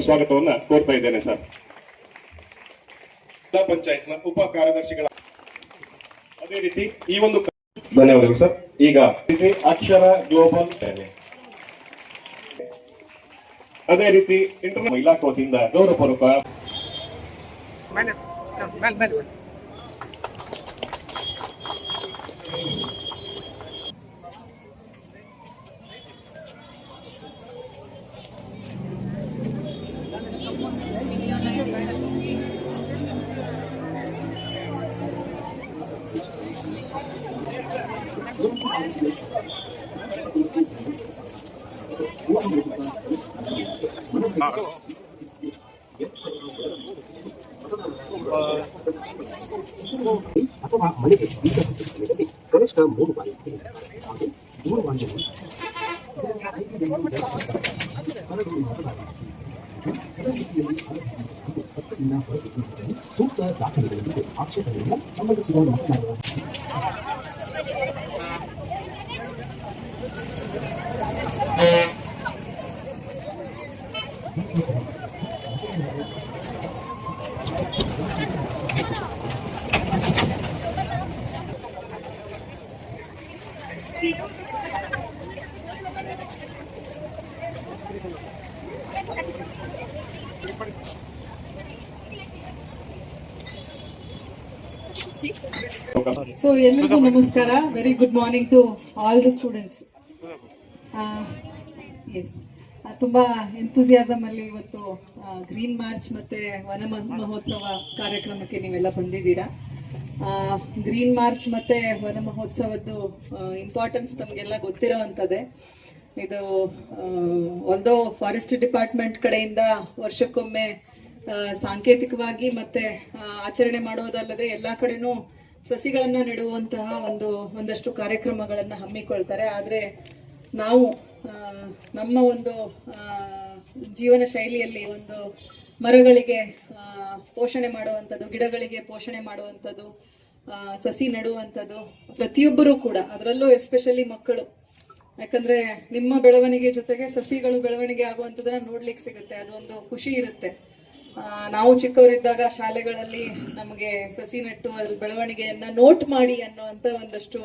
ಸ್ವಾಗತವನ್ನ ಕೋರ್ತಾ ಇದ್ದೇನೆ ಸರ್. ಜಿಲ್ಲಾ ಪಂಚಾಯತ್ನ ಉಪ ಕಾರ್ಯದರ್ಶಿಗಳ ಅದೇ ರೀತಿ ಈ ಒಂದು ಧನ್ಯವಾದಗಳು ಸರ್. ಈಗ ಅಕ್ಷರ ಗ್ಲೋಬಲ್ ಅದೇ ರೀತಿ ಇಂಟರ್ನೆಟ್ ಇಲಾಖೆ ವತಿಯಿಂದ ಗೌರವಪೂರ್ವಕ ಅಥವಾ ಮನೆಗೆ ಬೀಜ ಹಚ್ಚಿದ ಸಮಯದಲ್ಲಿ ಕನಿಷ್ಠ 3 ಬಾರಿ ಹಾಗೂ 3 ಬಾರಿಯನ್ನು ಸೂಕ್ತ ದಾಖಲೆಗಳೊಂದಿಗೆ ಆಕ್ಷೇಪಣೆಯನ್ನು ಸಂಬಂಧಿಸಿದ ಮಾತನಾಡುವ So ಎಲ್ಲರಿಗೂ ನಮಸ್ಕಾರ. Very good morning to all the students. Yes, ತುಂಬಾ ಎಂಥೂಸಿಯಾಸಮ್ ಅಲ್ಲಿ ಇವತ್ತು ಗ್ರೀನ್ ಮಾರ್ಚ್ ಮತ್ತೆ ವನ ಮಹೋತ್ಸವ ಕಾರ್ಯಕ್ರಮಕ್ಕೆ ನೀವೆಲ್ಲ ಬಂದಿದ್ದೀರಾ. ಗ್ರೀನ್ ಮಾರ್ಚ್ ಮತ್ತೆ ವನ ಮಹೋತ್ಸವದ್ದು ಇಂಪಾರ್ಟೆನ್ಸ್ ತಮಗೆಲ್ಲ ಗೊತ್ತಿರೋವಂಥದ್ದೇ. ಇದು ಒಂದು ಫಾರೆಸ್ಟ್ ಡಿಪಾರ್ಟ್ಮೆಂಟ್ ಕಡೆಯಿಂದ ವರ್ಷಕ್ಕೊಮ್ಮೆ ಸಾಂಕೇತಿಕವಾಗಿ ಮತ್ತೆ ಆಚರಣೆ ಮಾಡೋದಲ್ಲದೆ ಎಲ್ಲಾ ಕಡೆನೂ ಸಸಿಗಳನ್ನ ನೆಡುವಂತಹ ಒಂದಷ್ಟು ಕಾರ್ಯಕ್ರಮಗಳನ್ನ ಹಮ್ಮಿಕೊಳ್ತಾರೆ. ಆದ್ರೆ ನಾವು ನಮ್ಮ ಒಂದು ಜೀವನ ಶೈಲಿಯಲ್ಲಿ ಒಂದು ಮರಗಳಿಗೆ ಪೋಷಣೆ ಮಾಡುವಂಥದ್ದು, ಗಿಡಗಳಿಗೆ ಪೋಷಣೆ ಮಾಡುವಂಥದ್ದು, ಸಸಿ ನೆಡುವಂಥದ್ದು ಪ್ರತಿಯೊಬ್ಬರೂ ಕೂಡ, ಅದರಲ್ಲೂ ಎಸ್ಪೆಷಲಿ ಮಕ್ಕಳು, ಯಾಕಂದ್ರೆ ನಿಮ್ಮ ಬೆಳವಣಿಗೆ ಜೊತೆಗೆ ಸಸಿಗಳು ಬೆಳವಣಿಗೆ ಆಗುವಂಥದ್ದನ್ನ ನೋಡ್ಲಿಕ್ಕೆ ಸಿಗುತ್ತೆ. ಅದೊಂದು ಖುಷಿ ಇರುತ್ತೆ. ನಾವು ಚಿಕ್ಕವರಿದ್ದಾಗ ಶಾಲೆಗಳಲ್ಲಿ ನಮಗೆ ಸಸಿ ನೆಟ್ಟು ಅದ್ರ ಬೆಳವಣಿಗೆಯನ್ನ ನೋಟ್ ಮಾಡಿ ಅನ್ನುವಂತ ಒಂದಷ್ಟು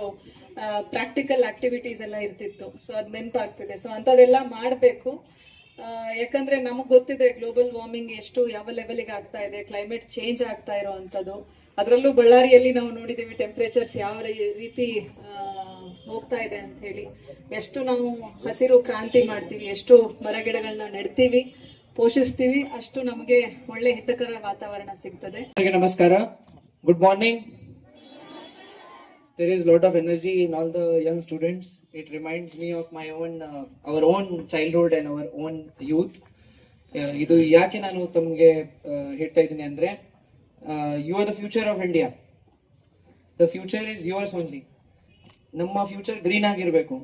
ಪ್ರಾಕ್ಟಿಕಲ್ ಆಕ್ಟಿವಿಟೀಸ್ ಎಲ್ಲ ಇರ್ತಿತ್ತು. ಸೊ ಅದ್ ನೆನಪಾಗ್ತಿದೆ. ಸೊ ಅಂತದೆಲ್ಲ ಮಾಡಬೇಕು. ಯಾಕಂದ್ರೆ ನಮಗ್ ಗೊತ್ತಿದೆ ಗ್ಲೋಬಲ್ ವಾರ್ಮಿಂಗ್ ಎಷ್ಟು ಯಾವ ಲೆವೆಲ್ಗೆ ಆಗ್ತಾ ಇದೆ, ಕ್ಲೈಮೇಟ್ ಚೇಂಜ್ ಆಗ್ತಾ ಇರೋವಂಥದ್ದು. ಅದರಲ್ಲೂ ಬಳ್ಳಾರಿಯಲ್ಲಿ ನಾವು ನೋಡಿದೀವಿ ಟೆಂಪರೇಚರ್ಸ್ ಯಾವ ರೀತಿ ಹೋಗ್ತಾ ಇದೆ ಅಂತ ಹೇಳಿ. ಎಷ್ಟು ನಾವು ಹಸಿರು ಕ್ರಾಂತಿ ಮಾಡ್ತೀವಿ, ಎಷ್ಟು ಮರಗಿಡಗಳನ್ನ ನೆಡ್ತೀವಿ, ಪೋಷಿಸ್ತೀವಿ, ಅಷ್ಟು ನಮಗೆ ಒಳ್ಳೆ ಹಿತಕರ ವಾತಾವರಣ ಸಿಗ್ತದೆ. ನಮಸ್ಕಾರ. Good morning. There is lot of energy in all the young students. It reminds me of my own our own childhood and our own youth. ಇದು ಯಾಕೆ ನಾನು ತಮಗೆ ಹೇಳ್ತಾ ಇದ್ದೀನಿ ಅಂದ್ರೆ, you are the future of India. The future is yours only. ನಮ್ಮ future green ಆಗಿರ್ಬೇಕು.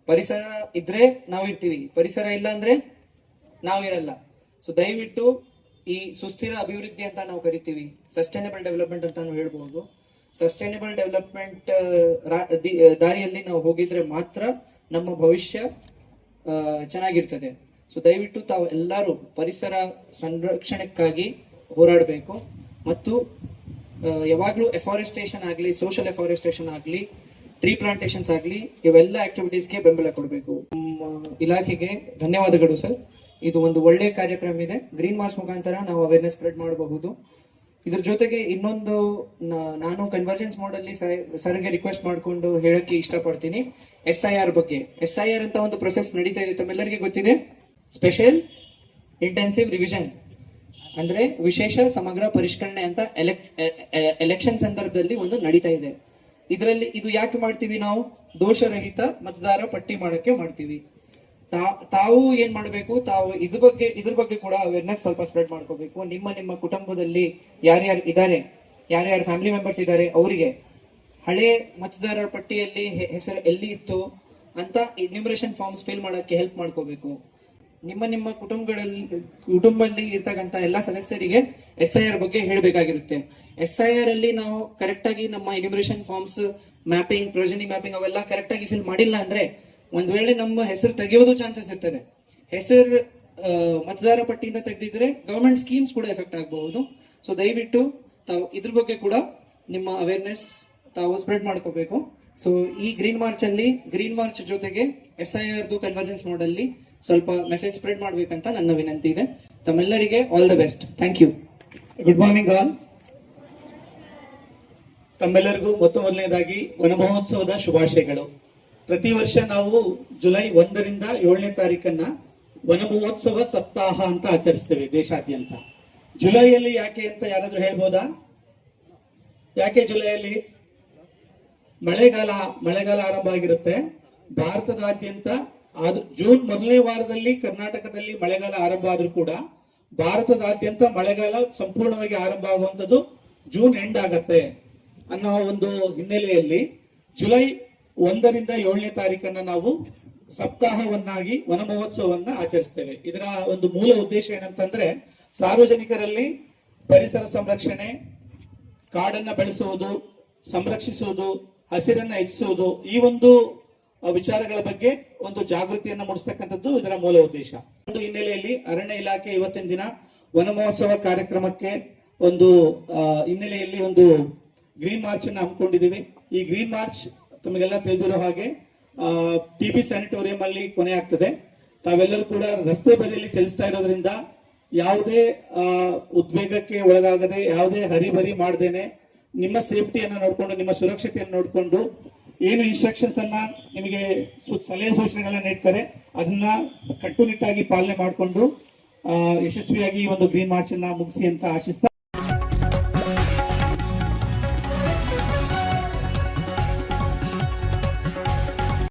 ಪರಿಸರ ಇದ್ರೆ ನಾವು ಇರ್ತೀವಿ, ಪರಿಸರ ಇಲ್ಲ ಅಂದ್ರೆ ನಾವಿರಲ್ಲ. ಸೊ ದಯವಿಟ್ಟು ಈ ಸುಸ್ಥಿರ ಅಭಿವೃದ್ಧಿ ಅಂತ ನಾವು ಕರಿತೀವಿ, ಸಸ್ಟೈನಬಲ್ ಡೆವಲಪ್ಮೆಂಟ್ ಅಂತ ನಾವು ಹೇಳ್ಬಹುದು. ಸಸ್ಟೈನಬಲ್ ಡೆವಲಪ್ಮೆಂಟ್ ದಾರಿಯಲ್ಲಿ ನಾವು ಹೋಗಿದ್ರೆ ಮಾತ್ರ ನಮ್ಮ ಭವಿಷ್ಯ ಚೆನ್ನಾಗಿರ್ತದೆ. ಸೊ ದಯವಿಟ್ಟು ತಾವು ಎಲ್ಲರೂ ಪರಿಸರ ಸಂರಕ್ಷಣೆಗಾಗಿ ಹೋರಾಡಬೇಕು ಮತ್ತು ಯಾವಾಗ್ಲೂ ಎಫಾರೆಸ್ಟೇಷನ್ ಆಗಲಿ, ಸೋಷಿಯಲ್ ಎಫಾರೆಸ್ಟೇಷನ್ ಆಗಲಿ, ಟ್ರೀ ಪ್ಲಾಂಟೇಶನ್ಸ್ ಆಗಲಿ, ಇವೆಲ್ಲ ಆಕ್ಟಿವಿಟೀಸ್ಗೆ ಬೆಂಬಲ ಕೊಡಬೇಕು. ಇಲಾಖೆಗೆ ಧನ್ಯವಾದಗಳು ಸರ್. ಇದು ಒಂದು ಒಳ್ಳೆ ಕಾರ್ಯಕ್ರಮ ಇದೆ. ಗ್ರೀನ್ ಮಾರ್ಚ್ ಮುಖಾಂತರ ನಾವು ಅವೇರ್ನೆಸ್ ಸ್ಪ್ರೆಡ್ ಮಾಡಬಹುದು. ಇದ್ರ ಜೊತೆಗೆ ಇನ್ನೊಂದು ನಾನು ಕನ್ವರ್ಜೆನ್ಸ್ ಮೋಡ್ ಅಲ್ಲಿ ಸರ್ಗೆ ರಿಕ್ವೆಸ್ಟ್ ಮಾಡ್ಕೊಂಡು ಹೇಳಕ್ಕೆ ಇಷ್ಟಪಡ್ತೀನಿ. SIR ಬಗ್ಗೆ. SIR ಅಂತ ಒಂದು ಪ್ರೊಸೆಸ್ ನಡೀತಾ ಇದೆ, ತಮ್ಮೆಲ್ಲರಿಗೆ ಗೊತ್ತಿದೆ. ಸ್ಪೆಷಲ್ ಇಂಟೆನ್ಸಿವ್ ರಿವಿಷನ್ ಅಂದ್ರೆ ವಿಶೇಷ ಸಮಗ್ರ ಪರಿಷ್ಕರಣೆ ಅಂತ ಎಲೆಕ್ಷನ್ ಸಂದರ್ಭದಲ್ಲಿ ಒಂದು ನಡೀತಾ ಇದೆ. ಇದರಲ್ಲಿ ಇದು ಯಾಕೆ ಮಾಡ್ತೀವಿ ನಾವು? ದೋಷರಹಿತ ಮತದಾರ ಪಟ್ಟಿ ಮಾಡಕ್ಕೆ ಮಾಡ್ತೀವಿ. ತಾವು ಏನ್ ಮಾಡಬೇಕು, ತಾವು ಇದ್ರ ಬಗ್ಗೆ ಕೂಡ ಅವೇರ್ನೆಸ್ ಸ್ವಲ್ಪ ಸ್ಪ್ರೆಡ್ ಮಾಡ್ಕೋಬೇಕು. ನಿಮ್ಮ ಕುಟುಂಬದಲ್ಲಿ ಯಾರ್ಯಾರು ಇದ್ದಾರೆ, ಯಾರ್ಯಾರು ಫ್ಯಾಮಿಲಿ ಮೆಂಬರ್ಸ್ ಇದ್ದಾರೆ, ಅವರಿಗೆ ಹಳೆ ಮತದಾರರ ಪಟ್ಟಿಯಲ್ಲಿ ಹೆಸರು ಎಲ್ಲಿ ಇತ್ತು ಅಂತ ಎನ್ಯುಮರೇಷನ್ ಫಾರ್ಮ್ಸ್ ಫಿಲ್ ಮಾಡಕ್ಕೆ ಹೆಲ್ಪ್ ಮಾಡ್ಕೋಬೇಕು. ನಿಮ್ಮ ಕುಟುಂಬದಲ್ಲಿ ಇರ್ತಕ್ಕಂತ ಎಲ್ಲಾ ಸದಸ್ಯರಿಗೆ SIR ಬಗ್ಗೆ ಹೇಳಬೇಕಾಗಿರುತ್ತೆ. SIR ಅಲ್ಲಿ ನಾವು ಕರೆಕ್ಟ್ ಆಗಿ ನಮ್ಮ ಎನ್ಯುಮರೇಷನ್ ಫಾರ್ಮ್ಸ್ ಮ್ಯಾಪಿಂಗ್, ಪ್ರೊಜನಿ ಮ್ಯಾಪಿಂಗ್ ಅವೆಲ್ಲ ಕರೆಕ್ಟ್ ಆಗಿ ಫಿಲ್ ಮಾಡಿಲ್ಲ ಅಂದ್ರೆ ಒಂದ್ ವೇಳೆ ನಮ್ಮ ಹೆಸರು ತೆಗೆಯೋದು ಚಾನ್ಸಸ್ ಇರ್ತದೆ. ಹೆಸರು ಮತದಾರ ಪಟ್ಟಿಯಿಂದ ತೆಗೆದಿದ್ರೆ ಗವರ್ಮೆಂಟ್ ಸ್ಕೀಮ್ಸ್ ಕೂಡ ಎಫೆಕ್ಟ್ ಆಗಬಹುದು. ಸೊ ದಯವಿಟ್ಟು ತಾವು ಇದ್ರ ಬಗ್ಗೆ ಕೂಡ ನಿಮ್ಮ ಅವೇರ್ನೆಸ್ ತಾವು ಸ್ಪ್ರೆಡ್ ಮಾಡ್ಕೋಬೇಕು. ಸೊ ಈ ಗ್ರೀನ್ ಮಾರ್ಚ್ ಅಲ್ಲಿ ಗ್ರೀನ್ ಮಾರ್ಚ್ ಜೊತೆಗೆ SIR ಕನ್ವರ್ಜೆನ್ಸ್ ಮೋಡಲ್ಲಿ ಸ್ವಲ್ಪ ಮೆಸೇಜ್ ಸ್ಪ್ರೆಡ್ ಮಾಡ್ಬೇಕಂತ ನನ್ನ ವಿನಂತಿ ಇದೆ. ತಮ್ಮೆಲ್ಲರಿಗೆ all the best. Thank you. Good morning all. ತಮ್ಮೆಲ್ಲರಿಗೂ ಮೊದಲನೇದಾಗಿ ವನ ಮಹೋತ್ಸವದ ಶುಭಾಶಯಗಳು. ಪ್ರತಿ ವರ್ಷ ನಾವು ಜುಲೈ 1ರಿಂದ 7ನೇ ತಾರೀಕನ್ನ ವನ ಮಹೋತ್ಸವ ಸಪ್ತಾಹ ಅಂತ ಆಚರಿಸ್ತೇವೆ ದೇಶಾದ್ಯಂತ. ಜುಲೈಯಲ್ಲಿ ಯಾಕೆ ಅಂತ ಯಾರಾದ್ರೂ ಹೇಳ್ಬೋದಾ? ಯಾಕೆ ಜುಲೈಯಲ್ಲಿ? ಮಳೆಗಾಲ ಆರಂಭ ಆಗಿರುತ್ತೆ ಭಾರತದಾದ್ಯಂತ. ಜೂನ್ ಮೊದಲನೇ ವಾರದಲ್ಲಿ ಕರ್ನಾಟಕದಲ್ಲಿ ಮಳೆಗಾಲ ಆರಂಭ ಆದ್ರೂ ಕೂಡ ಭಾರತದಾದ್ಯಂತ ಮಳೆಗಾಲ ಸಂಪೂರ್ಣವಾಗಿ ಆರಂಭ ಆಗುವಂಥದ್ದು ಜೂನ್ ಎಂಡ್ ಆಗತ್ತೆ ಅನ್ನೋ ಒಂದು ಹಿನ್ನೆಲೆಯಲ್ಲಿ ಜುಲೈ 1ರಿಂದ 7ನೇ ತಾರೀಕನ್ನ ನಾವು ಸಪ್ತಾಹವನ್ನಾಗಿ ವನ ಮಹೋತ್ಸವವನ್ನ ಆಚರಿಸ್ತೇವೆ. ಇದರ ಒಂದು ಮೂಲ ಉದ್ದೇಶ ಏನಂತಂದ್ರೆ ಸಾರ್ವಜನಿಕರಲ್ಲಿ ಪರಿಸರ ಸಂರಕ್ಷಣೆ, ಕಾಡನ್ನ ಬೆಳೆಸುವುದು, ಸಂರಕ್ಷಿಸುವುದು, ಹಸಿರನ್ನ ಹೆಚ್ಚಿಸುವುದು, ಈ ಒಂದು ವಿಚಾರಗಳ ಬಗ್ಗೆ ಒಂದು ಜಾಗೃತಿಯನ್ನು ಮೂಡಿಸ್ತಕ್ಕಂಥದ್ದು ಇದರ ಮೂಲ ಉದ್ದೇಶ. ಒಂದು ಹಿನ್ನೆಲೆಯಲ್ಲಿ ಅರಣ್ಯ ಇಲಾಖೆ ಇವತ್ತಿನ ದಿನ ವನ ಮಹೋತ್ಸವ ಕಾರ್ಯಕ್ರಮಕ್ಕೆ ಒಂದು ಹಿನ್ನೆಲೆಯಲ್ಲಿ ಒಂದು ಗ್ರೀನ್ ಮಾರ್ಚ್ ಅನ್ನು ಹಮ್ಮಿಕೊಂಡಿದ್ದೀವಿ. ಈ ಗ್ರೀನ್ ಮಾರ್ಚ್ ತಮಗೆಲ್ಲ ತಿಳಿದಿರೋ ಹಾಗೆ TP ಸ್ಯಾನಿಟೋರಿಯಂ ಅಲ್ಲಿ ಕೊನೆ ಆಗ್ತದೆ. ತಾವೆಲ್ಲರೂ ಕೂಡ ರಸ್ತೆ ಬದಿಯಲ್ಲಿ ಚಲಿಸ್ತಾ ಇರೋದ್ರಿಂದ ಯಾವುದೇ ಉದ್ವೇಗಕ್ಕೆ ಒಳಗಾಗದೆ, ಯಾವುದೇ ಹರಿಬರಿ ಮಾಡದೇನೆ, ನಿಮ್ಮ ಸೇಫ್ಟಿಯನ್ನು ನೋಡಿಕೊಂಡು, ನಿಮ್ಮ ಸುರಕ್ಷತೆಯನ್ನು ನೋಡಿಕೊಂಡು, ಏನು ಇನ್ಸ್ಟ್ರಕ್ಷನ್ಸ್ ಅನ್ನ ನಿಮಗೆ ಸಲಹೆ ಸೂಚನೆಗಳನ್ನ ನೀಡ್ತಾರೆ ಅದನ್ನ ಕಟ್ಟುನಿಟ್ಟಾಗಿ ಪಾಲನೆ ಮಾಡಿಕೊಂಡು ಯಶಸ್ವಿಯಾಗಿ ಈ ಒಂದು ಗ್ರೀನ್ ಮಾರ್ಚ್ ಅನ್ನ ಮುಗಿಸಿ ಅಂತ ಆಶಿಸ್ತಾ